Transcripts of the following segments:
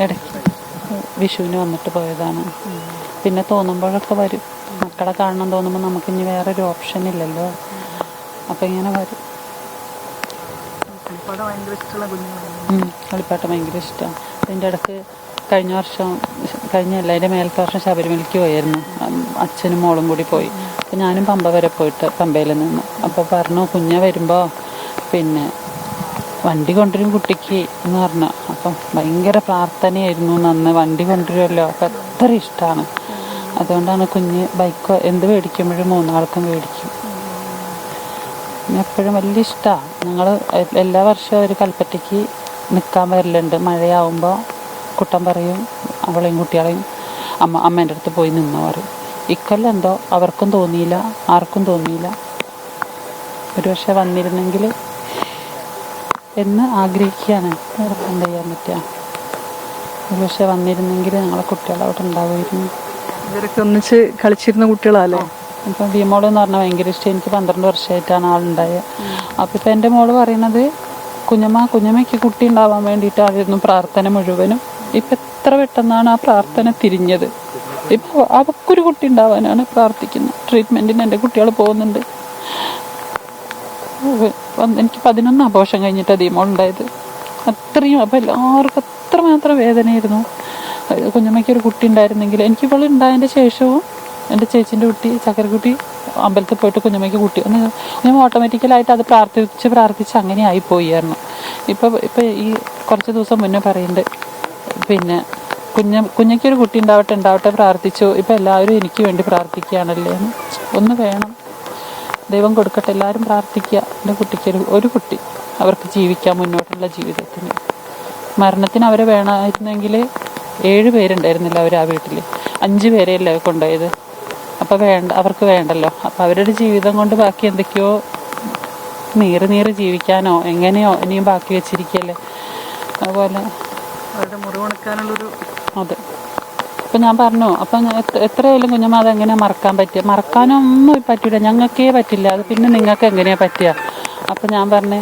ഇടയ്ക്ക് വിഷുവിന് വന്നിട്ട് പോയതാണ്. പിന്നെ തോന്നുമ്പോഴൊക്കെ വരും. മക്കളെ കാണണം തോന്നുമ്പോൾ നമുക്കിനി വേറൊരു ഓപ്ഷൻ ഇല്ലല്ലോ, അപ്പം ഇങ്ങനെ വരും. കളിപ്പാട്ടം ഭയങ്കര ഇഷ്ടമാണ്. അതിൻ്റെ ഇടയ്ക്ക് കഴിഞ്ഞല്ല അതിൻ്റെ മേലത്തെ വർഷം ശബരിമലയ്ക്ക് പോയായിരുന്നു. അച്ഛനും മോളും കൂടി പോയി. അപ്പം ഞാനും പമ്പ വരെ പോയിട്ട് പമ്പയിൽ നിന്ന് അപ്പോൾ പറഞ്ഞു കുഞ്ഞ വരുമ്പോൾ പിന്നെ വണ്ടി കൊണ്ടുവരും കുട്ടിക്ക് എന്ന് പറഞ്ഞു. അപ്പം ഭയങ്കര പ്രാർത്ഥനയായിരുന്നു, നന്ന് വണ്ടി കൊണ്ടുവരുമല്ലോ, അപ്പം അത്ര ഇഷ്ടമാണ്. അതുകൊണ്ടാണ് കുഞ്ഞ് ബൈക്കോ എന്ത് മേടിക്കുമ്പോഴും മൂന്നാൾക്കും മേടിക്കും. എപ്പോഴും വലിയ ഇഷ്ടമാണ്. ഞങ്ങൾ എല്ലാ വർഷവും ഒരു കൽപ്പറ്റയ്ക്ക് നിൽക്കാൻ വരലുണ്ട്. മഴയാവുമ്പോൾ കുട്ടൻ പറയും അവളെയും കുട്ടികളെയും അമ്മേൻ്റെ അടുത്ത് പോയി നിന്നോ പറയും. ഇക്കൊല്ലം എന്തോ അവർക്കും തോന്നിയില്ല, ആർക്കും തോന്നിയില്ല. ഒരു പക്ഷേ വന്നിരുന്നെങ്കിൽ എന്ന് ആഗ്രഹിക്കുകയാണ്. എന്താ ചെയ്യാൻ പറ്റുക? ഒരു പക്ഷേ വന്നിരുന്നെങ്കിൽ ഞങ്ങളെ കുട്ടികൾ അവിടെ ഉണ്ടാവുമായിരുന്നു. ഇവരൊക്കെ ഒന്നിച്ച് കളിച്ചിരുന്ന കുട്ടികളല്ലേ? ഇപ്പം ഭീമോള് എന്ന് പറഞ്ഞാൽ ഭയങ്കര ഇഷ്ടം. എനിക്ക് 12 വർഷമായിട്ടാണ് ആളുണ്ടായത്. അപ്പം ഇപ്പം എൻ്റെ മോള് പറയണത് കുഞ്ഞമ്മയ്ക്ക് കുട്ടി ഉണ്ടാവാൻ വേണ്ടിയിട്ടായിരുന്നു പ്രാർത്ഥന മുഴുവനും. ഇപ്പം എത്ര പെട്ടെന്നാണ് ആ പ്രാർത്ഥന തിരിഞ്ഞത്. ഇപ്പം അവക്കൊരു കുട്ടി ഉണ്ടാവാനാണ് പ്രാർത്ഥിക്കുന്നത്. ട്രീറ്റ്മെൻറ്റിന് എൻ്റെ കുട്ടികൾ പോകുന്നുണ്ട്. എനിക്ക് 11 അബോർഷൻ കഴിഞ്ഞിട്ടാണ് ദീമോളുണ്ടായത്. അത്രയും അപ്പം എല്ലാവർക്കും അത്രമാത്രം വേദനയായിരുന്നു. കുഞ്ഞമ്മയ്ക്കൊരു കുട്ടി ഉണ്ടായിരുന്നെങ്കിൽ. എനിക്കിപ്പോൾ ഉണ്ടായതിൻ്റെ ശേഷവും എൻ്റെ ചേച്ചീൻ്റെ കുട്ടി ചക്കരക്കുട്ടി അമ്പലത്തിൽ പോയിട്ട് കുഞ്ഞമ്മയ്ക്ക് കുട്ടി കുഞ്ഞമ്മ ഓട്ടോമാറ്റിക്കലായിട്ട് അത് പ്രാർത്ഥിച്ച് അങ്ങനെ ആയിപ്പോയായിരുന്നു. ഇപ്പം ഈ കുറച്ച് ദിവസം മുന്നേ പറയുന്നുണ്ട് പിന്നെ കുഞ്ഞയ്ക്കൊരു കുട്ടി ഉണ്ടാവട്ടെ പ്രാർത്ഥിച്ചു. ഇപ്പം എല്ലാവരും എനിക്ക് വേണ്ടി പ്രാർത്ഥിക്കുകയാണല്ലേ. ഒന്ന് വേണം, ദൈവം കൊടുക്കട്ടെ, എല്ലാവരും പ്രാർത്ഥിക്കുക. എൻ്റെ കുട്ടിക്ക് ഒരു കുട്ടി അവർക്ക് ജീവിക്കാൻ മുന്നോട്ടുള്ള ജീവിതത്തിന്. മരണത്തിന് അവരെ വേണമായിരുന്നെങ്കിൽ 7 പേരുണ്ടായിരുന്നില്ല അവർ ആ വീട്ടിൽ. 5 പേരെയല്ലേ കൊണ്ടുപോയത്. അപ്പോൾ അവർക്ക് വേണ്ടല്ലോ. അപ്പോൾ അവരുടെ ജീവിതം കൊണ്ട് ബാക്കി എന്തൊക്കെയോ നീറ് ജീവിക്കാനോ എങ്ങനെയോ ഇനിയും ബാക്കി വെച്ചിരിക്കുകയല്ലേ. അതുപോലെ അവരുടെ മുറിവുണക്കാനുള്ളൊരു അതെ. അപ്പം ഞാൻ പറഞ്ഞു, അപ്പം എത്രയായാലും കുഞ്ഞമ്മ അതെങ്ങനെയാണ് മറക്കാൻ പറ്റുക? മറക്കാനൊന്നും പറ്റില്ല, ഞങ്ങൾക്കേ പറ്റില്ല. അത് പിന്നെ നിങ്ങൾക്ക് എങ്ങനെയാണ് പറ്റുക? അപ്പം ഞാൻ പറഞ്ഞു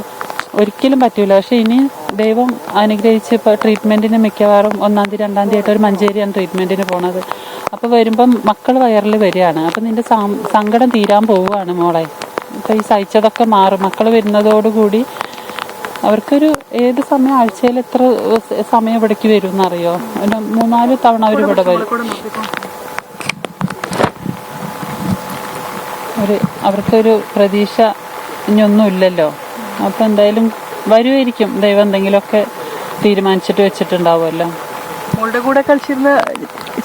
ഒരിക്കലും പറ്റില്ല. പക്ഷേ ഇനി ദൈവം അനുഗ്രഹിച്ച് ഇപ്പോൾ ട്രീറ്റ്മെൻറ്റിന് മിക്കവാറും 1-ാം തീയതി 2-ാം തീയതി ആയിട്ട് ഒരു മഞ്ചേരിയാണ് ട്രീറ്റ്മെൻറ്റിന് പോണത്. അപ്പോൾ വരുമ്പം മക്കൾ വയറിൽ വരികയാണ്. അപ്പം നിൻ്റെ സങ്കടം തീരാൻ പോവുകയാണ് മോളെ. ഇപ്പോൾ ഈ സഹിച്ചതൊക്കെ മാറും. മക്കൾ വരുന്നതോടുകൂടി അവർക്കൊരു ഏത് സമയം ആഴ്ചയിൽ എത്ര സമയം ഇവിടേക്ക് വരും എന്നറിയോ? 3-4 തവണ അവർ ഇവിടെ വരും. അവർക്കൊരു പ്രതീക്ഷ ഇനിയൊന്നും ഇല്ലല്ലോ. അപ്പം എന്തായാലും വരുമായിരിക്കും. ദൈവം എന്തെങ്കിലുമൊക്കെ തീരുമാനിച്ചിട്ട് വെച്ചിട്ടുണ്ടാവുമല്ലോ. മോളുടെ കൂടെ കളിച്ചിരുന്ന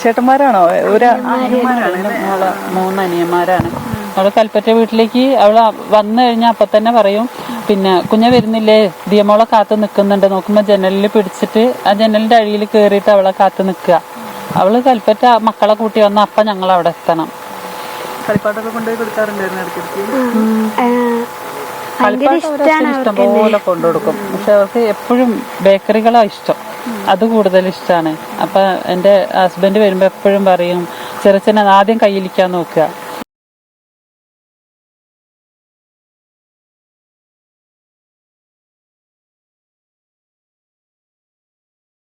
ചേട്ടന്മാരാണോ? മോളെ 3 അനിയന്മാരാണ്. അവള് കൽപ്പറ്റ വീട്ടിലേക്ക് അവള് വന്നു കഴിഞ്ഞാൽ അപ്പം തന്നെ പറയും പിന്നെ കുഞ്ഞ വരുന്നില്ലേ, ദിയമോളെ കാത്തു നിൽക്കുന്നുണ്ട്. നോക്കുമ്പോൾ ജനലിൽ പിടിച്ചിട്ട് ആ ജനലിൻ്റെ അഴിയിൽ കയറിയിട്ട് അവളെ കാത്തു നിൽക്കുക. അവള് കൽപ്പറ്റ മക്കളെ കൂട്ടി വന്ന അപ്പം ഞങ്ങൾ അവിടെ എത്തണം. കളിപ്പാട്ടൊക്കെ കൊണ്ടുപോയി കൊടുക്കാറുണ്ടായിരുന്നു ഇടയ്ക്കിടയ്ക്ക്. ഇഷ്ടം പോലെ കൊണ്ടുകൊടുക്കും. പക്ഷെ അവർക്ക് എപ്പോഴും ബേക്കറികളാണ് ഇഷ്ടം. അത് കൂടുതൽ ഇഷ്ടമാണ്. അപ്പം എൻ്റെ ഹസ്ബൻഡ് വരുമ്പോൾ എപ്പോഴും പറയും ചെറുച്ചനെ ആദ്യം കയ്യിലിരിക്കാൻ നോക്കുക.